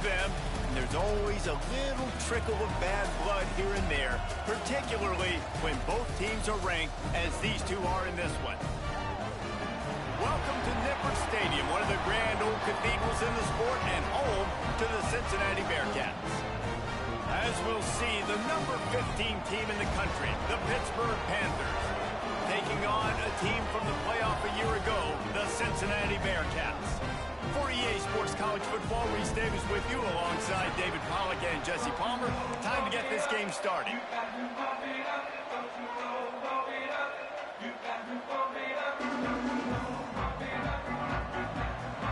them, and there's always a little trickle of bad blood here and there, particularly when both teams are ranked as these two are in this one. Welcome to Nippert Stadium, one of the grand old cathedrals in the sport and home to the Cincinnati Bearcats. As we'll see, the number 15 team in the country, the Pittsburgh Panthers, taking on a team from the playoff a year ago, the Cincinnati Bearcats. For EA Sports College Football, Reese Davis with you alongside David Pollack and Jesse Palmer. Time to get this game started.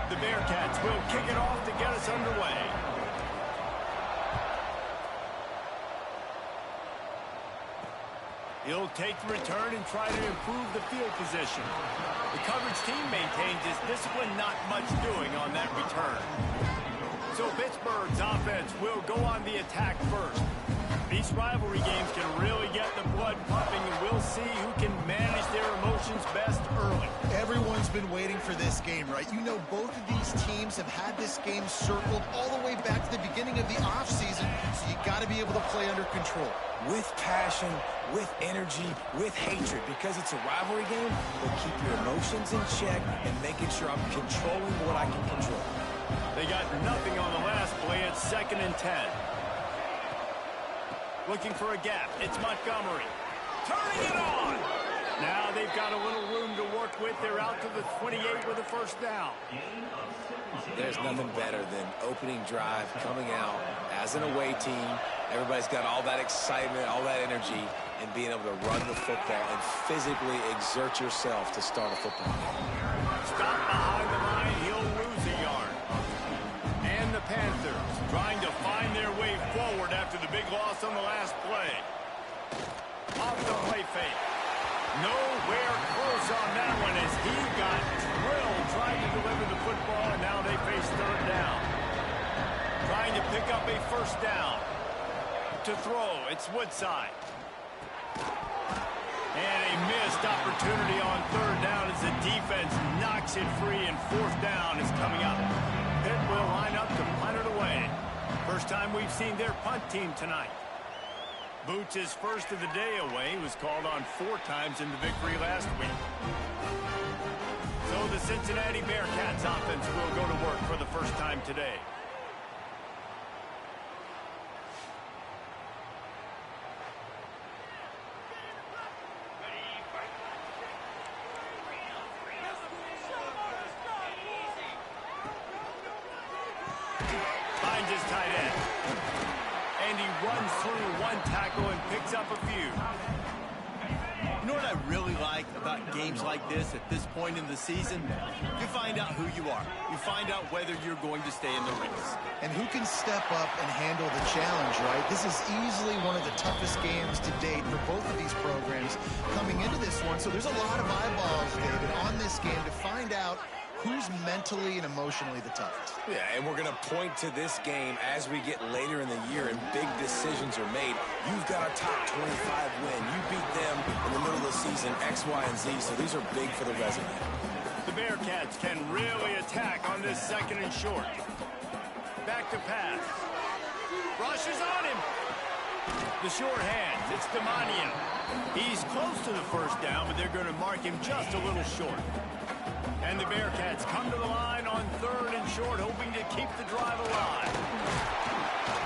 The Bearcats will kick it off to get us underway. He'll take the return and try to improve the field position. The coverage team maintains his discipline, not much doing on that return. So Pittsburgh's offense will go on the attack first. These rivalry games can really get the blood pumping, and we'll see who can manage their emotions best early. Everyone's been waiting for this game, right? You know, both of these teams have had this game circled all the way back to the beginning of the offseason, so you got to be able to play under control. With passion, with energy, with hatred, because it's a rivalry game, we'll keep your emotions in check and making sure I'm controlling what I can control. They got nothing on the last play at 2nd and 10. Looking for a gap. It's Montgomery. Turning it on! Now they've got a little room to work with. They're out to the 28 with a first down. There's nothing better than opening drive, coming out as an away team. Everybody's got all that excitement, all that energy, and being able to run the football and physically exert yourself to start a football game. Stop behind the line. He'll lose a yard. And the Panthers trying to find their way forward after the big loss on the last play. Off the play fake. Nowhere close on that one as he got drilled trying to deliver the football, and now they face 3rd down. Trying to pick up a first down. To throw, it's Woodside. And a missed opportunity on 3rd down as the defense knocks it free, and 4th down is coming up. Pitt will line up to punt it away. First time we've seen their punt team tonight. Boots' first of the day away. He was called on 4 times in the victory last week. So the Cincinnati Bearcats offense will go to work for the first time today. Finds his tight end. And he runs through one tackle and picks up a few. You know what I really like about games like this at this point in the season? You find out who you are. You find out whether you're going to stay in the race. And who can step up and handle the challenge, right? This is easily one of the toughest games to date for both of these programs coming into this one. So there's a lot of eyeballs, David, on this game to find out who's mentally and emotionally the toughest. Yeah, and we're going to point to this game as we get later in the year and big decisions are made. You've got a top 25 win. You beat them in the middle of the season, X, Y, and Z, so these are big for the resume. The Bearcats can really attack on this 2nd and short. Back to pass. Rush is on him. The short hands. It's Demania. He's close to the first down, but they're going to mark him just a little short. And the Bearcats come to the line on 3rd and short, hoping to keep the drive alive.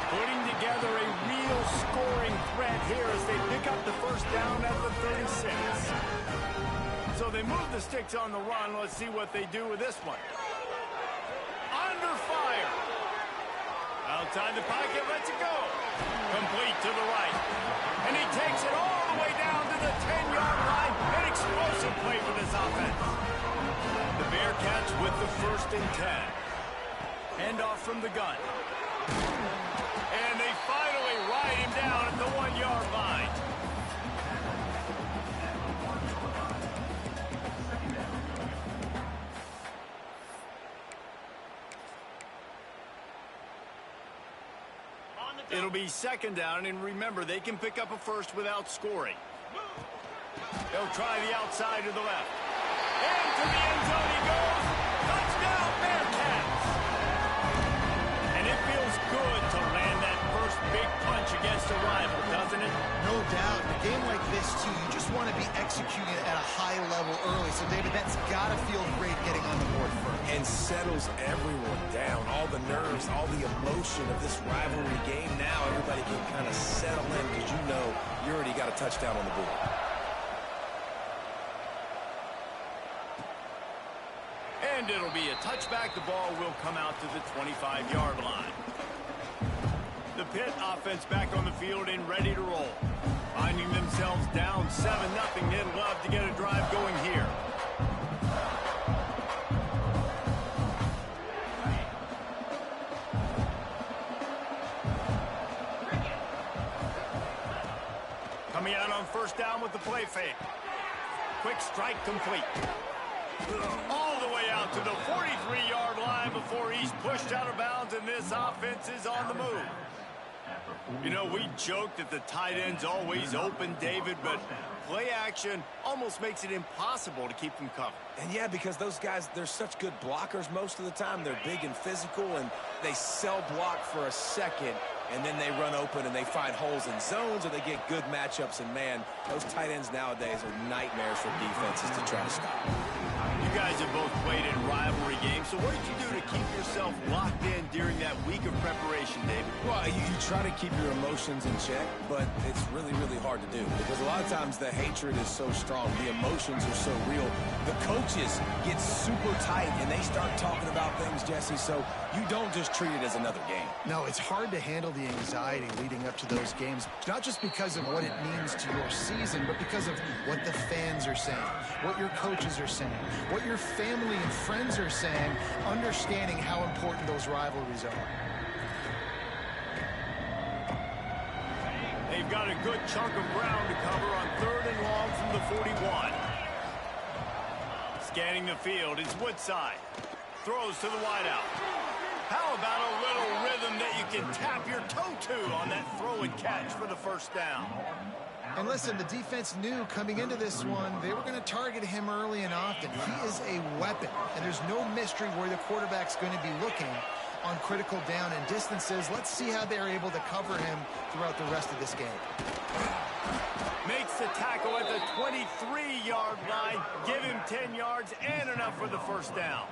Putting together a real scoring threat here as they pick up the first down at the 36. So they move the sticks on the run. Let's see what they do with this one. Under fire. Outside the pocket, lets it go. Complete to the right. And he takes it all the way down to the 10-yard line. An explosive play for this offense. The Bearcats with the 1st and 10. Handoff from the gun. And they finally ride him down at the 1-yard line. It'll be 2nd down, and remember, they can pick up a first without scoring. They'll try the outside to the left. Into the end zone he goes. Touchdown, Bearcats! And it feels against a rival, doesn't it? No doubt. In a game like this, too, you just want to be executing at a high level early. So, David, that's got to feel great getting on the board first. And settles everyone down. All the nerves, all the emotion of this rivalry game. Now everybody can kind of settle in because you know you already got a touchdown on the board. And it'll be a touchback. The ball will come out to the 25-yard line. The Pitt offense back on the field and ready to roll. Finding themselves down 7-0. They'd love to get a drive going here. Coming out on first down with the play fake. Quick strike complete. All the way out to the 43-yard line before he's pushed out of bounds, and this offense is on the move. You know, we joked that the tight end's always open, David, but play action almost makes it impossible to keep them covered. And yeah, because those guys, they're such good blockers most of the time. They're big and physical, and they sell block for a second, and then they run open and they find holes in zones, or they get good matchups. And man, those tight ends nowadays are nightmares for defenses to try to stop. You guys have both played in rivalry games, so what did you do to keep yourself locked in during that week of preparation, David? Well, you try to keep your emotions in check, but it's really, really hard to do because a lot of times the hatred is so strong. The emotions are so real. The coaches get super tight, and they start talking about things, Jesse, so you don't just treat it as another game. No, it's hard to handle the anxiety leading up to those games, not just because of what it means to your season, but because of what the fans are saying, what your coaches are saying, what your family and friends are saying, understanding how important those rivalries are. They've got a good chunk of ground to cover on 3rd and long from the 41. Scanning the field is Woodside. Throws to the wideout. How about a little rhythm that you can tap your toe to on that throw and catch for the first down? And listen, the defense knew coming into this one, they were going to target him early and often. He is a weapon, and there's no mystery where the quarterback's going to be looking on critical down and distances. Let's see how they're able to cover him throughout the rest of this game. Makes the tackle at the 23-yard line. Give him 10 yards and enough for the first down.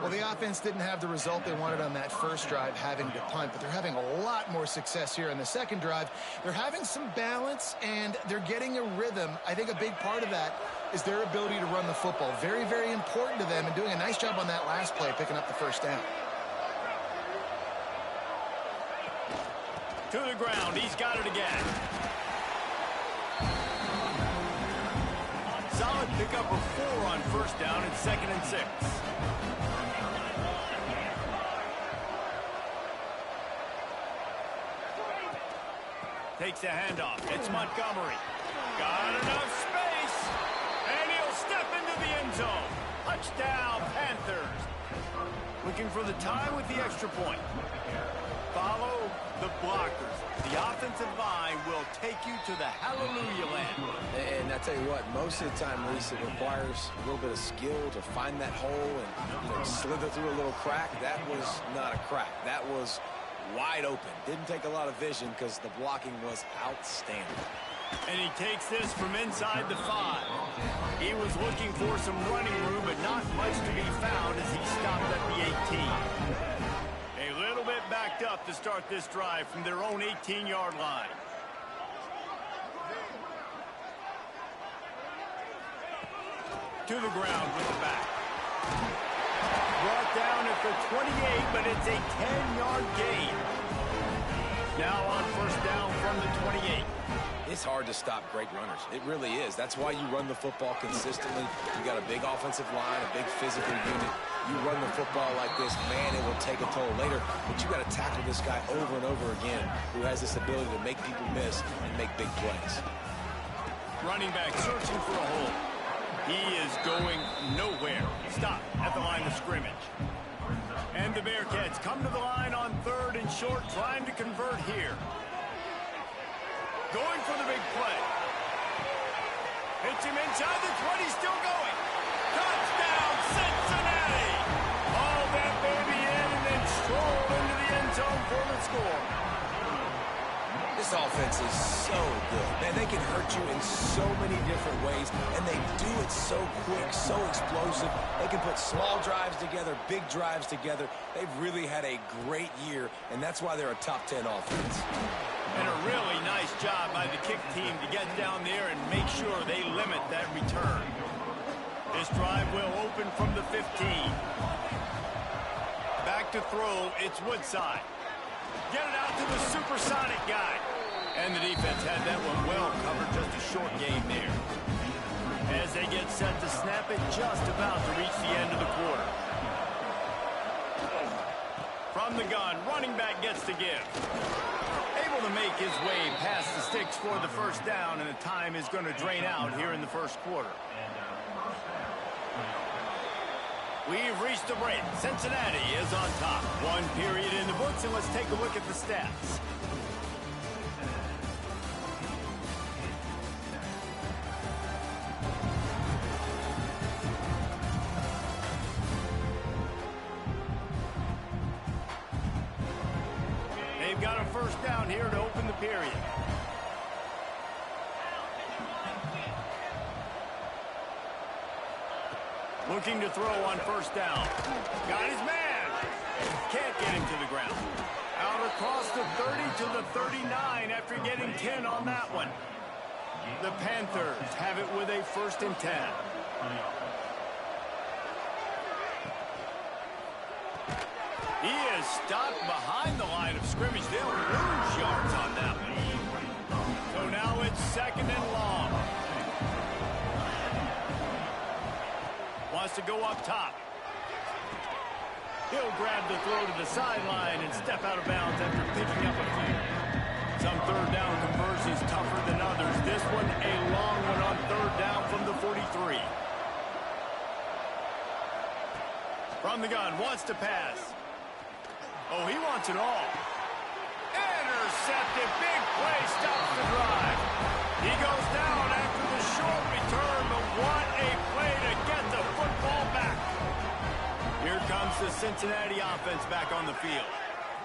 Well, the offense didn't have the result they wanted on that first drive, having to punt, but they're having a lot more success here in the second drive. They're having some balance, and they're getting a rhythm. I think a big part of that is their ability to run the football. Very, very important to them, and doing a nice job on that last play, picking up the first down. To the ground, he's got it again. Solid pickup of 4 on first down and 2nd and 6. Takes a handoff. It's Montgomery. Got enough space. And he'll step into the end zone. Touchdown, Panthers. Looking for the tie with the extra point. Follow the blockers. The offensive line will take you to the hallelujah land. And I tell you what, most of the time, Reese, it requires a little bit of skill to find that hole and slither through a little crack. That was not a crack. That was wide open. Didn't take a lot of vision because the blocking was outstanding. And he takes this from inside the 5. He was looking for some running room, but not much to be found as he stopped at the 18. A little bit backed up to start this drive from their own 18-yard line. To the ground with the back. Brought down at the 28, but it's a 10-yard gain. Now on first down from the 28. It's hard to stop great runners. It really is. That's why you run the football consistently. You got a big offensive line, a big physical unit. You run the football like this, man, it will take a toll later. But you got to tackle this guy over and over again who has this ability to make people miss and make big plays. Running back searching for a hole. He is going nowhere. Stop at the line of scrimmage. And the Bearcats come to the line on 3rd and short, trying to convert here. Going for the big play. Hits him inside the 20, still going. Touchdown, Cincinnati! Haul that baby in and then stroll into the end zone for the score. This offense is so good. Man, they can hurt you in so many different ways, and they do it so quick, so explosive. They can put small drives together, big drives together. They've really had a great year, and that's why they're a top 10 offense. And a really nice job by the kick team to get down there and make sure they limit that return. This drive will open from the 15. Back to throw, it's Woodside. Get it out to the supersonic guy. And the defense had that one well covered, just a short game there. As they get set to snap it, just about to reach the end of the quarter. From the gun, running back gets to give. Able to make his way past the sticks for the first down, and the time is going to drain out here in the first quarter. We've reached the break. Cincinnati is on top. One period in the books, and let's take a look at the stats. They've got a first down here to open the period. Looking to throw on first down. Got his man. Can't get him to the ground. Out across the 30 to the 39 after getting 10 on that one. The Panthers have it with a 1st and 10. He is stopped behind the line of scrimmage. They'll lose yards on that one. So now it's 2nd and long. Wants to go up top. He'll grab the throw to the sideline and step out of bounds after picking up a few. Some third down conversions tougher than others. This one a long one on 3rd down from the 43. From the gun, wants to pass. Oh, he wants it all. Intercepted. Big play stops the drive. He goes down after the short return, but what a play to get the football back. Here comes the Cincinnati offense back on the field.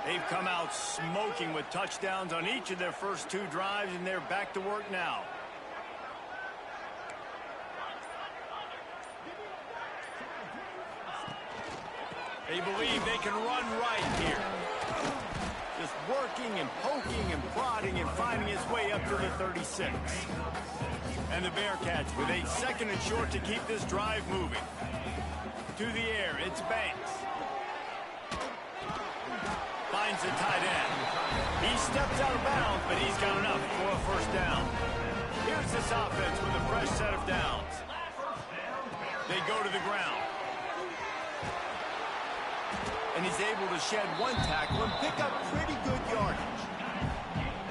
They've come out smoking with touchdowns on each of their first 2 drives, and they're back to work now. They believe they can run right here. Just working and poking and prodding and finding his way up to the 36. And the Bearcats with a 2nd and short to keep this drive moving. To the air, it's Banks. Finds the tight end. He steps out of bounds, but he's got enough for a first down. Here's this offense with a fresh set of downs. They go to the ground. And he's able to shed 1 tackle and pick up pretty good yardage.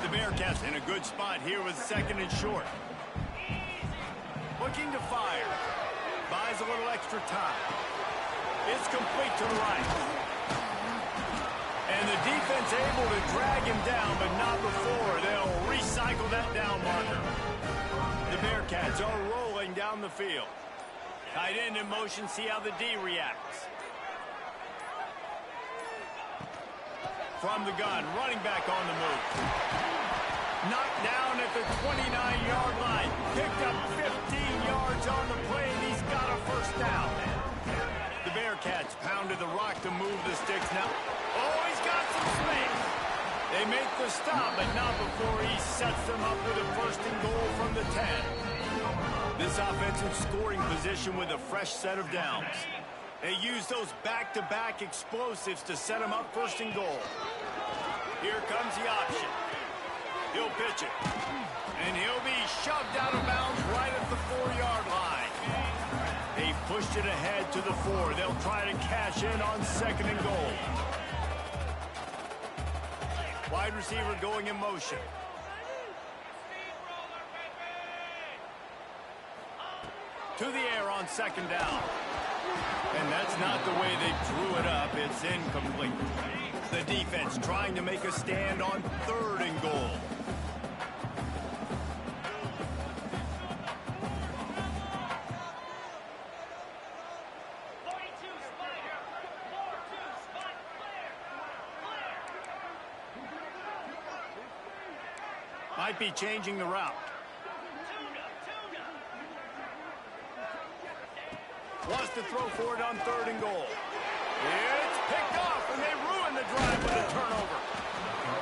The Bearcats in a good spot here with 2nd and short. Looking to fire. Buys a little extra time. It's complete to the right. And the defense able to drag him down, but not before. They'll recycle that down marker. The Bearcats are rolling down the field. Tight end in motion, see how the D reacts. From the gun, running back on the move. Knocked down at the 29-yard line. Picked up 15 yards on the play, and he's got a first down. The Bearcats pounded the rock to move the sticks now. Oh, he's got some space. They make the stop, but not before he sets them up with a 1st and goal from the 10. This offensive scoring position with a fresh set of downs. They use those back-to-back explosives to set them up 1st and goal. Here comes the option. He'll pitch it. And he'll be shoved out of bounds right at the 4-yard line. They pushed it ahead to the 4. They'll try to cash in on 2nd and goal. Wide receiver going in motion. To the air on 2nd down. And that's not the way they drew it up. It's incomplete. The defense trying to make a stand on 3rd and goal. Might be changing the route. Wants to throw for it on 3rd and goal. It's picked off, and they ruin the drive with a turnover.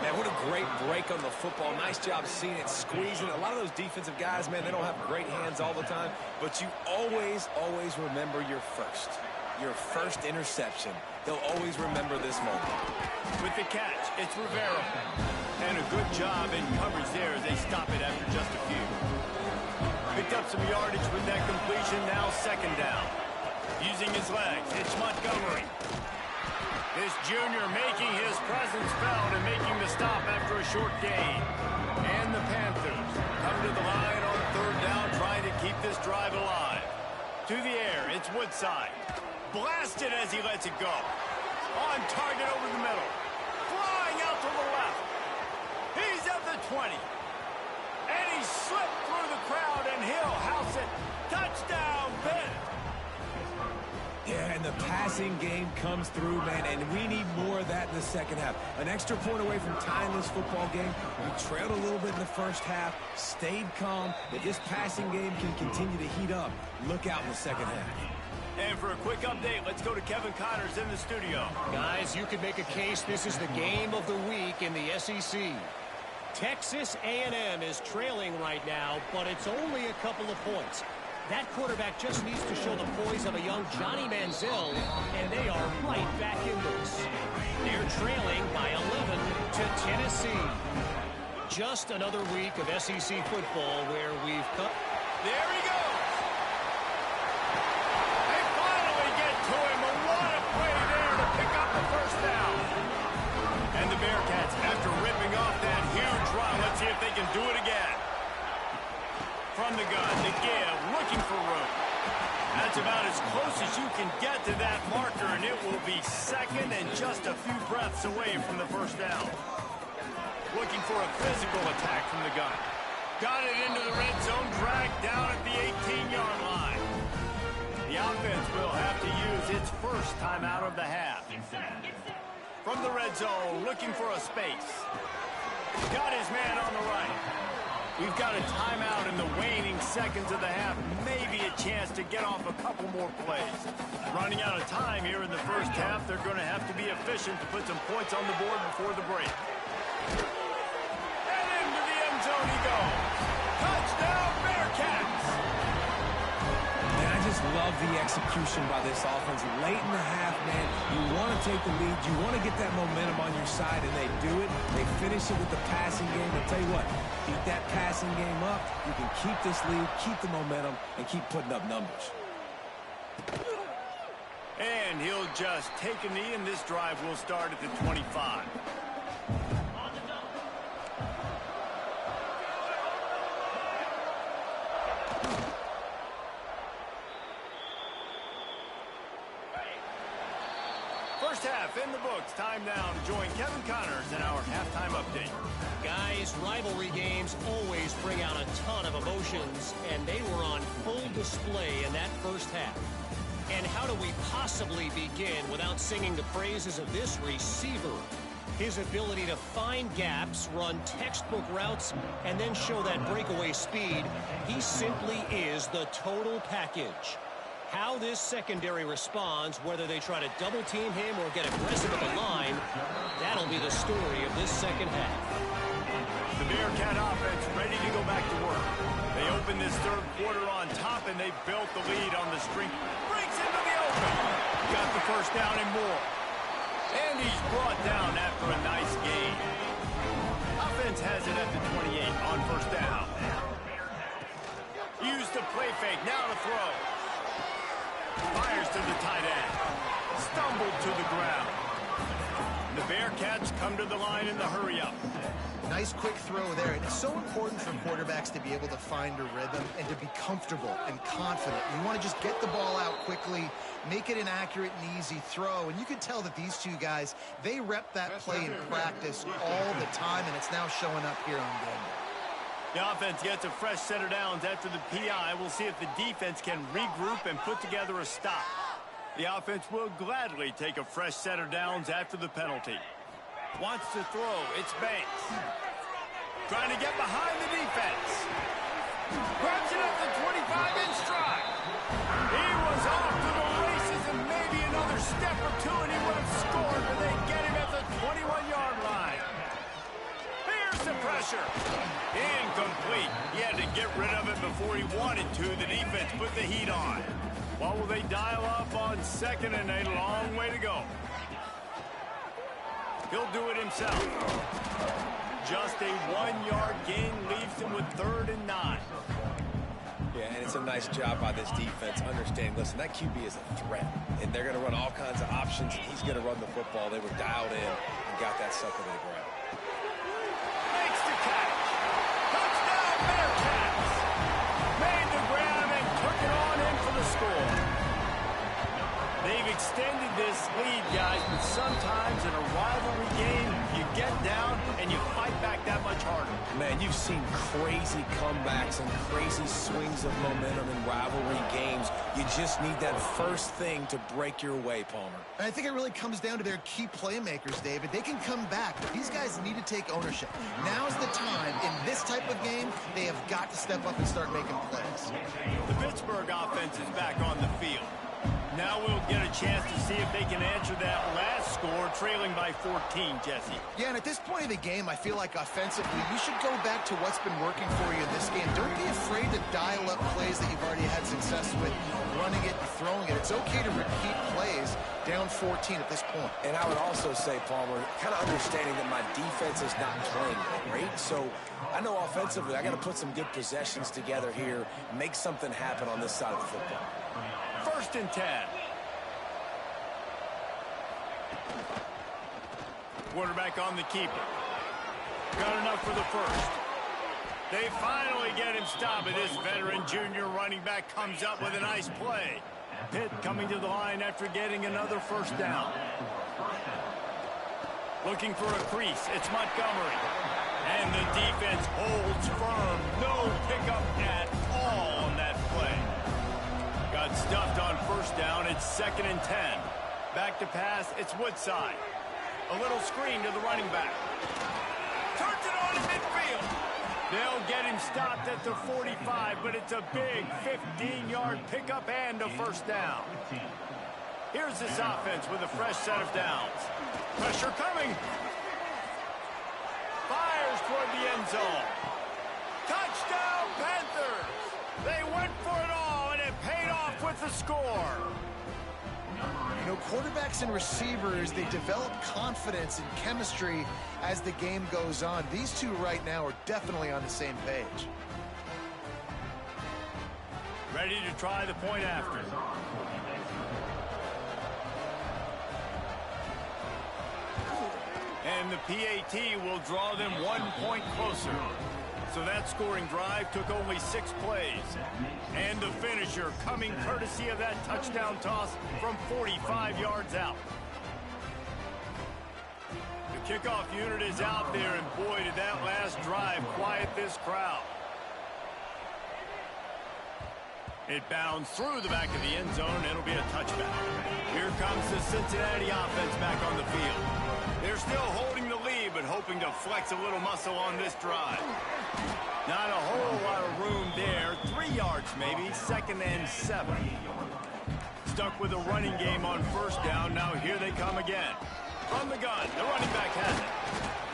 Man, what a great break on the football. Nice job seeing it, squeezing. A lot of those defensive guys, man, they don't have great hands all the time, but you always remember your first interception. They'll always remember this moment. With the catch, it's Rivera. And a good job in coverage there as they stop it after just a few. Picked up some yardage with that completion, now 2nd down. Using his legs, it's Montgomery. This junior making his presence felt and making the stop after a short gain. And the Panthers come to the line on 3rd down, trying to keep this drive alive. To the air, it's Woodside. Blasted as he lets it go. On target over the middle. Flying out to the left. He's at the 20. And he slipped through the crowd, and he'll house it. Touchdown, Pitt. Yeah, and the passing game comes through, man, and we need more of that in the second half. An extra point away from tying this football game. We trailed a little bit in the first half, stayed calm. If this passing game can continue to heat up, look out in the second half. And for a quick update, let's go to Kevin Connors in the studio. Guys, you could make a case this is the game of the week in the SEC. Texas A&M is trailing right now, but it's only a couple of points. That quarterback just needs to show the poise of a young Johnny Manziel, and they are right back in this. They're trailing by 11 to Tennessee. Just another week of SEC football where we've cut. There he goes. They finally get to him, but what a play there to pick up the 1st down. And the Bearcats, after ripping off that huge run, let's see if they can do it again. From the gun, to give, looking for room. That's about as close as you can get to that marker, and it will be 2nd and just a few breaths away from the 1st down. Looking for a physical attack from the gun. Got it into the red zone, dragged down at the 18-yard line. The offense will have to use its first time out of the half. From the red zone, looking for a space. Got his man on the right. We've got a timeout in the waning seconds of the half. Maybe a chance to get off a couple more plays. Running out of time here in the first half. They're going to have to be efficient to put some points on the board before the break. And into the end zone he goes. Touchdown, Bearcats! Man, I just love the execution by this offense. Late in the half, man, you want to take the lead. You want to get that momentum on your side, and they do it. They finish it with the passing game. I'll tell you what, keep that passing game up. You can keep this lead, keep the momentum, and keep putting up numbers. And he'll just take a knee, and this drive will start at the 25. First half in the books. Time now to join Kevin Connors in our halftime update. Guys, rivalry games always bring out a ton of emotions, and they were on full display in that first half. And how do we possibly begin without singing the praises of this receiver? His ability to find gaps, run textbook routes, and then show that breakaway speed. He simply is the total package. How this secondary responds, whether they try to double-team him or get aggressive at the line, that'll be the story of this second half. The Bearcat offense ready to go back to work. They open this third quarter on top, and they built the lead on the string. Breaks into the open. Got the first down and more. And he's brought down after a nice gain. Offense has it at the 28 on first down. Used the play fake, now to throw. Fires to the tight end. Stumbled to the ground. The Bearcats come to the line in the hurry-up. Nice quick throw there. And it's so important for quarterbacks to be able to find a rhythm and to be comfortable and confident. You want to just get the ball out quickly, make it an accurate and easy throw. And you can tell that these two guys, they rep that play in practice all the time, and it's now showing up here on game. The offense gets a fresh set of downs after the PI. We'll see if the defense can regroup and put together a stop. The offense will gladly take a fresh set of downs after the penalty. Wants to throw. It's Banks. Trying to get behind the defense. Grabs it at the 25-inch stride. He was off to the races and maybe another step or two and he would have scored, but they get him at the 21-yard line. Here's the pressure. Incomplete. He had to get rid of it before he wanted to. The defense put the heat on. What will they dial up on 2nd and a long way to go? He'll do it himself. Just a 1-yard gain leaves him with 3rd and 9. Yeah, and it's a nice job by this defense understanding, listen, that QB is a threat, and they're going to run all kinds of options, and he's going to run the football. They were dialed in and got that sucker to the ground. Makes the catch. Touchdown, Bearcats. Made the grab and took it on in for the score. They've extended this lead, guys, but sometimes in a rivalry game, you get down and you fight back that much harder. Man, you've seen crazy comebacks and crazy swings of momentum in rivalry games. You just need that first thing to break your way, Palmer. And I think it really comes down to their key playmakers, David. They can come back, but these guys need to take ownership. Now's the time. In this type of game, they have got to step up and start making plays. The Pittsburgh offense is back on the field. Now we'll get a chance to see if they can answer that last score, trailing by 14, Jesse. Yeah, and at this point of the game, I feel like offensively, you should go back to what's been working for you in this game. Don't be afraid to dial up plays that you've already had success with, running it and throwing it. It's okay to repeat plays down 14 at this point. And I would also say, Palmer, kind of understanding that my defense is not playing great. So I know offensively, I got to put some good possessions together here, make something happen on this side of the football. 1st and 10. Quarterback on the keeper. Got enough for the first. They finally get him stopped, and this veteran junior running back comes up with a nice play. Pitt coming to the line after getting another 1st down. Looking for a crease. It's Montgomery. And the defense holds firm. No pickup at all on that play. Got stuffed on 1st down. It's 2nd and 10. Back to pass. It's Woodside. A little screen to the running back. Turns it on in midfield. They'll get him stopped at the 45, but it's a big 15-yard pickup and a 1st down. Here's this offense with a fresh set of downs. Pressure coming. Fires toward the end zone. Touchdown, Panthers. They went for it all, and it paid off with the score. You know, quarterbacks and receivers, they develop confidence and chemistry as the game goes on. These two right now are definitely on the same page. Ready to try the point after. And the PAT will draw them 1 point closer. So that scoring drive took only 6 plays. And the finisher coming courtesy of that touchdown toss from 45 yards out. The kickoff unit is out there, and boy, did that last drive quiet this crowd. It bounds through the back of the end zone, and it'll be a touchback. Here comes the Cincinnati offense back on the field. They're still holding the lead, but hoping to flex a little muscle on this drive. Not a whole lot of room there. 3 yards maybe. 2nd and 7. Stuck with a running game on 1st down. Now here they come again. From the gun, the running back has it.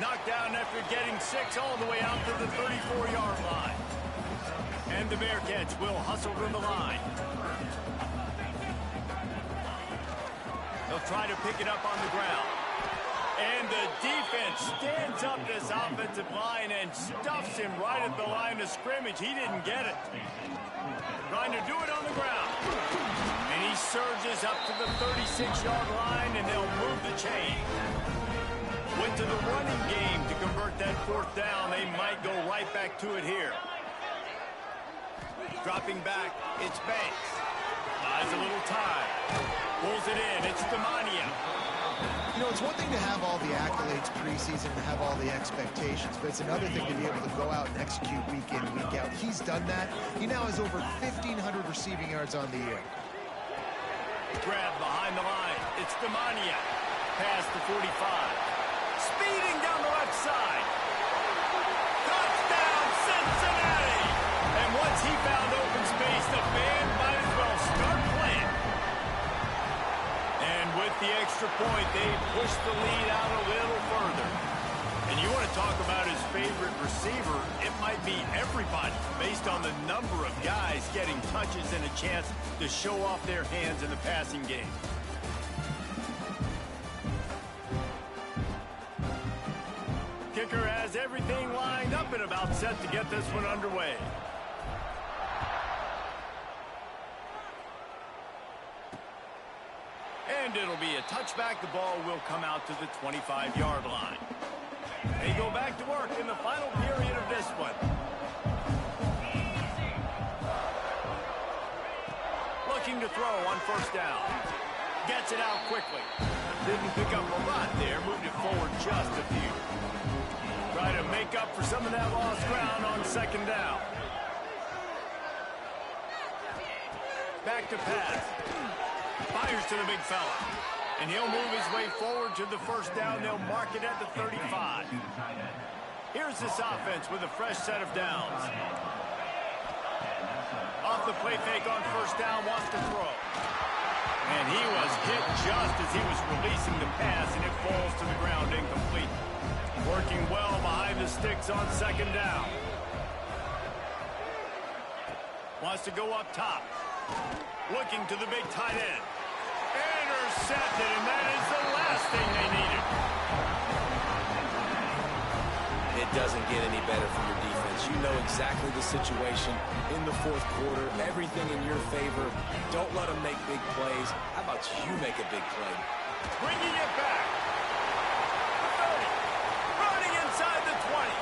Knocked down after getting 6 all the way out to the 34-yard line. And the Bearcats will hustle to the line. They'll try to pick it up on the ground. And the defense stands up this offensive line and stuffs him right at the line of scrimmage. He didn't get it. Trying to do it on the ground. And he surges up to the 36-yard line, and they'll move the chain. Went to the running game to convert that 4th down. They might go right back to it here. Dropping back, it's Banks. Buys a little time. Pulls it in. It's Demania. You know, it's one thing to have all the accolades preseason and have all the expectations, but it's another thing to be able to go out and execute week in, week out. He's done that. He now has over 1,500 receiving yards on the year. Grab behind the line. It's Demania. Past the 45. Speeding down the left side. Got the extra point, they push the lead out a little further. And you want to talk about his favorite receiver, it might be everybody based on the number of guys getting touches and a chance to show off their hands in the passing game. Kicker has everything lined up and about set to get this one underway. And it'll be a touchback. The ball will come out to the 25-yard line. They go back to work in the final period of this one. Looking to throw on first down. Gets it out quickly. Didn't pick up a lot there. Moved it forward just a few. Try to make up for some of that lost ground on second down. Back to pass. Fires to the big fella. And he'll move his way forward to the first down. They'll mark it at the 35. Here's this offense with a fresh set of downs. Off the play fake on first down, wants to throw. And he was hit just as he was releasing the pass, and it falls to the ground incomplete. Working well behind the sticks on second down. Wants to go up top. Looking to the big tight end. Intercepted, and that is the last thing they needed. It doesn't get any better for your defense. You know exactly the situation in the fourth quarter. Everything in your favor. Don't let them make big plays. How about you make a big play? Bringing it back. 30. Running inside the 20.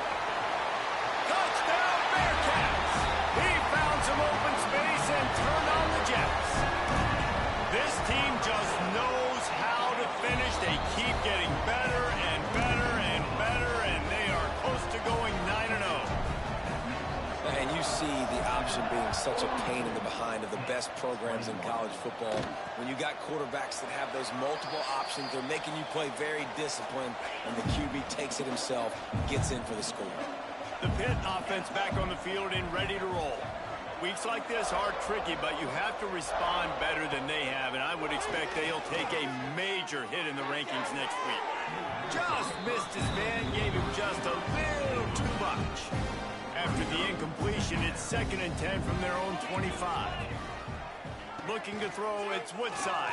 Touchdown, Bearcats. He found some open space and turned on the Jets. This team just knows how to finish. They keep getting better and better and better, and they are close to going 9-0. And you see the option being such a pain in the behind of the best programs in college football. When you got quarterbacks that have those multiple options, they're making you play very disciplined, and the QB takes it himself, gets in for the score. The Pitt offense back on the field and ready to roll. Weeks like this are tricky, but you have to respond better than they have, and I would expect they'll take a major hit in the rankings next week. Just missed his man, gave him just a little too much. After the incompletion, it's 2nd and 10 from their own 25. Looking to throw, it's Woodside.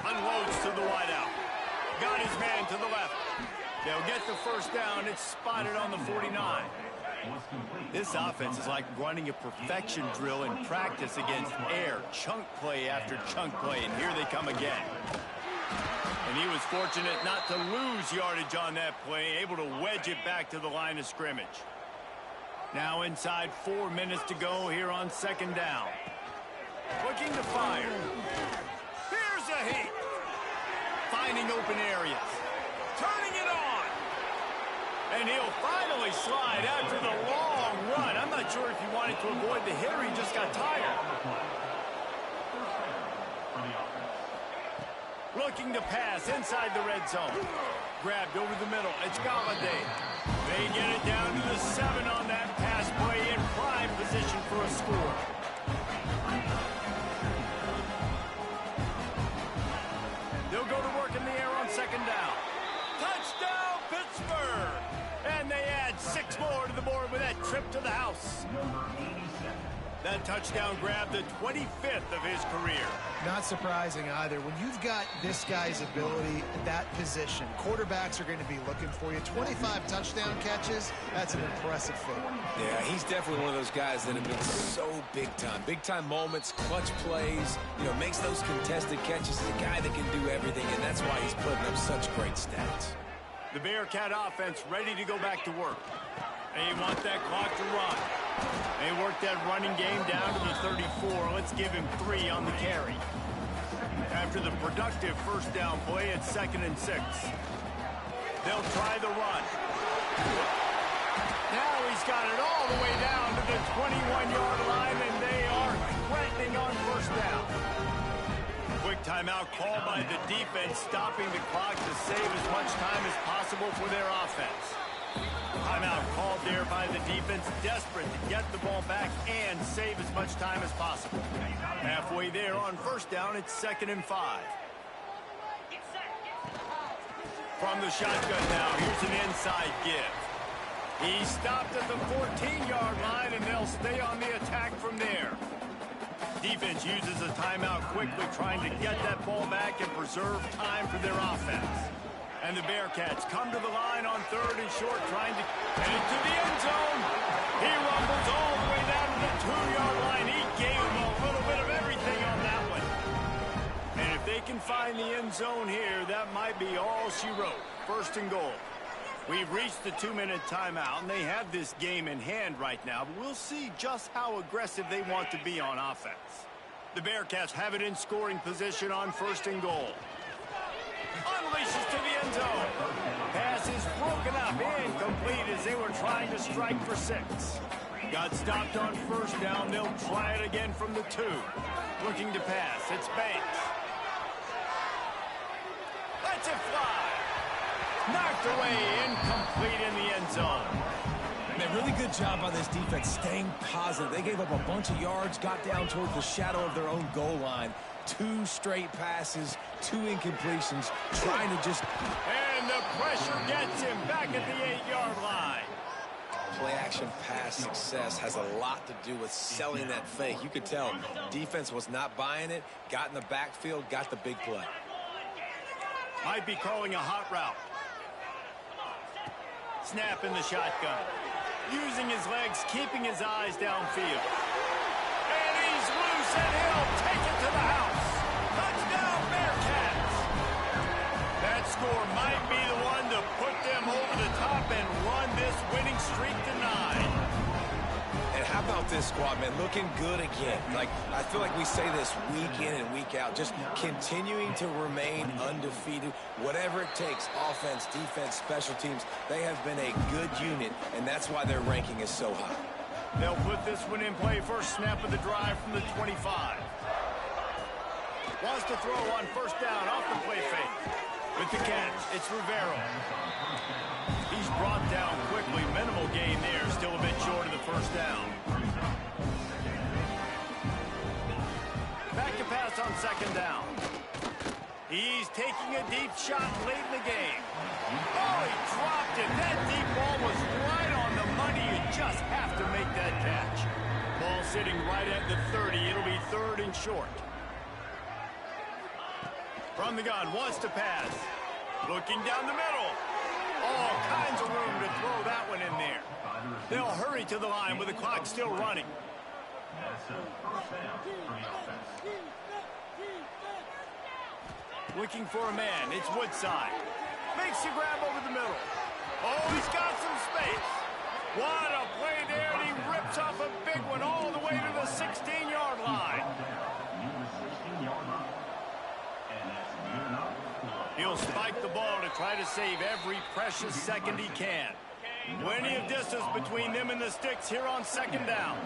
Unloads to the wideout. Got his man to the left. They'll get the first down. It's spotted on the 49. This offense is like running a perfection drill in practice against air. Chunk play after chunk play, and here they come again. And he was fortunate not to lose yardage on that play, able to wedge it back to the line of scrimmage. Now inside 4 minutes to go here on second down. Looking to fire. Here's a heat. Finding open areas. Turning it on. And he'll finally slide after the long run. I'm not sure if he wanted to avoid the hit or he just got tired. Looking to pass inside the red zone. Grabbed over the middle. It's Galladay. They get it down to the 7 on that pass play in prime position for a score. They'll go to work in the air on second down. Touchdown, Pittsburgh! And they add 6 more to the board with that trip to the house. That touchdown grabbed the 25th of his career. Not surprising either. When you've got this guy's ability at that position, quarterbacks are going to be looking for you. 25 touchdown catches, that's an impressive feat. Yeah, he's definitely one of those guys that have been so big time. Big time moments, clutch plays, makes those contested catches. He's a guy that can do everything, and that's why he's putting up such great stats. The Bearcat offense ready to go back to work. They want that clock to run. They work that running game down to the 34. Let's give him 3 on the carry. After the productive first down play, it's 2nd and 6. They'll try the run. Now he's got it all the way down to the 21-yard line, and they are threatening on first down. Quick timeout called by the defense, stopping the clock to save as much time as possible for their offense. Timeout called there by the defense, desperate to get the ball back and save as much time as possible. Halfway there on first down, it's 2nd and 5. From the shotgun now, here's an inside give. He stopped at the 14-yard line, and they'll stay on the attack from there. Defense uses a timeout quickly, trying to get that ball back and preserve time for their offense. And the Bearcats come to the line on 3rd and short, trying to head to the end zone. He rumbles all the way down to the 2-yard line. He gave him a little bit of everything on that one. And if they can find the end zone here, that might be all she wrote. 1st and goal. We've reached the 2-minute timeout, and they have this game in hand right now, but we'll see just how aggressive they want to be on offense. The Bearcats have it in scoring position on 1st and goal. Unleashes to the end zone. Pass is broken up, incomplete as they were trying to strike for 6. Got stopped on 1st down. They'll try it again from the 2. Looking to pass. It's Banks. Lets it fly. Knocked away, incomplete in the end zone. Man, really good job by this defense staying positive. They gave up a bunch of yards, got down toward the shadow of their own goal line. 2 straight passes, 2 incompletions, trying to just... And the pressure gets him back at the 8-yard line. Play-action pass success has a lot to do with selling that fake. You could tell defense was not buying it, got in the backfield, got the big play. Might be calling a hot route. Snap in the shotgun. Using his legs, keeping his eyes downfield. And he's loose, and he'll take it to the house. Touchdown, Bearcats. That score might be the one to put them over the top and run this winning streak to 9. And how about this squad, man? Looking good again. Like, I feel like we say this week in and week out, just continuing to remain undefeated. Whatever it takes, offense, defense, special teams, they have been a good unit, and that's why their ranking is so high. They'll put this one in play. First snap of the drive from the 25. Wants to throw on 1st down off the play fake. With the catch, it's Rivero. He's brought down quickly. Minimal gain there. Still a bit short of the 1st down. Back to pass on 2nd down. He's taking a deep shot late in the game. Oh, he dropped it. That deep ball was right on the money. You just have to make that catch. Ball sitting right at the 30. It'll be 3rd and short. From the gun, wants to pass. Looking down the middle. All kinds of room to throw that one in there. They'll hurry to the line with the clock still running. Looking for a man. It's Woodside. Makes a grab over the middle. Oh, he's got some space. What a play there, and he rips off a big one all the way to the 16-yard line. He'll spike the ball to try to save every precious second he can. Plenty of distance between them and the sticks here on 2nd down.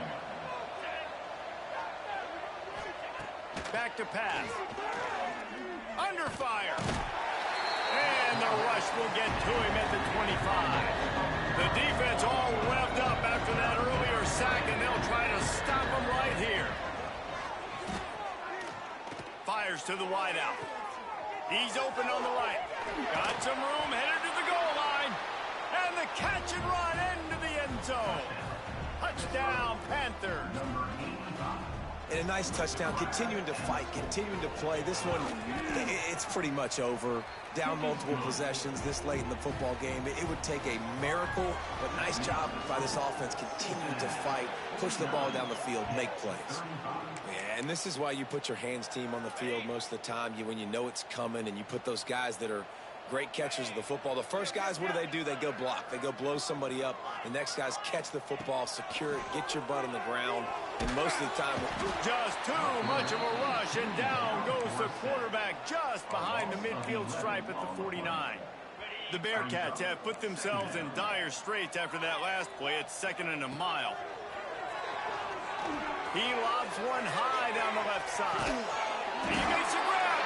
Back to pass. Under fire. And the rush will get to him at the 25. The defense all revved up after that earlier sack, and they'll try to stop him right here. Fires to the wideout. He's open on the right. Got some room, headed to the goal line. And the catch and run into the end zone. Touchdown, Panthers. And a nice touchdown, continuing to fight, continuing to play. This one, it's pretty much over. Down multiple possessions this late in the football game. It would take a miracle, but nice job by this offense continuing to fight, push the ball down the field, make plays. Yeah, and this is why you put your hands team on the field most of the time. When you know it's coming, and you put those guys that are great catchers of the football. The first guys, what do? They go block. They go blow somebody up. The next guys catch the football, secure it, get your butt on the ground. And most of the time, just too much of a rush, and down goes the quarterback just behind the midfield stripe at the 49. The Bearcats have put themselves in dire straits after that last play. It's 2nd and a mile. He lobs one high down the left side. He makes a grab,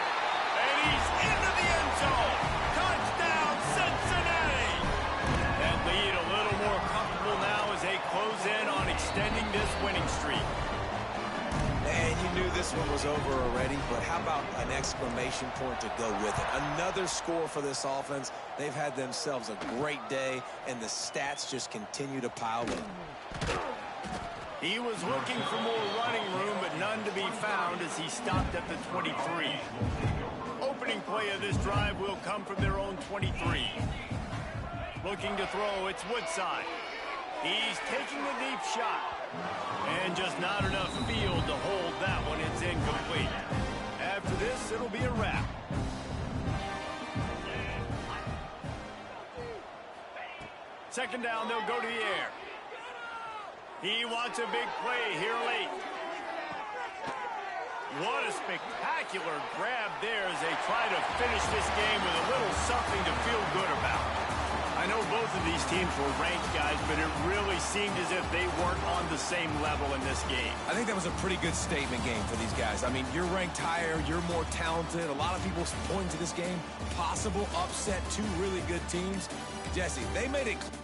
and he's into the end zone. Touchdown, Cincinnati! That lead a little more comfortable now as they close in on extending this winning streak. And you knew this one was over already, but how about an exclamation point to go with it? Another score for this offense. They've had themselves a great day, and the stats just continue to pile in. He was looking for more running room, but none to be found as he stopped at the 23. Opening play of this drive will come from their own 23. Looking to throw, it's Woodside. He's taking the deep shot. And just not enough field to hold that one. It's incomplete. After this, it'll be a wrap. Second down, they'll go to the air. He wants a big play here late. What a spectacular grab there as they try to finish this game with a little something to feel good about. I know both of these teams were ranked, guys, but it really seemed as if they weren't on the same level in this game. I think that was a pretty good statement game for these guys. I mean, you're ranked higher, you're more talented. A lot of people point to this game. Possible upset, two really good teams. Jesse, they made it clear.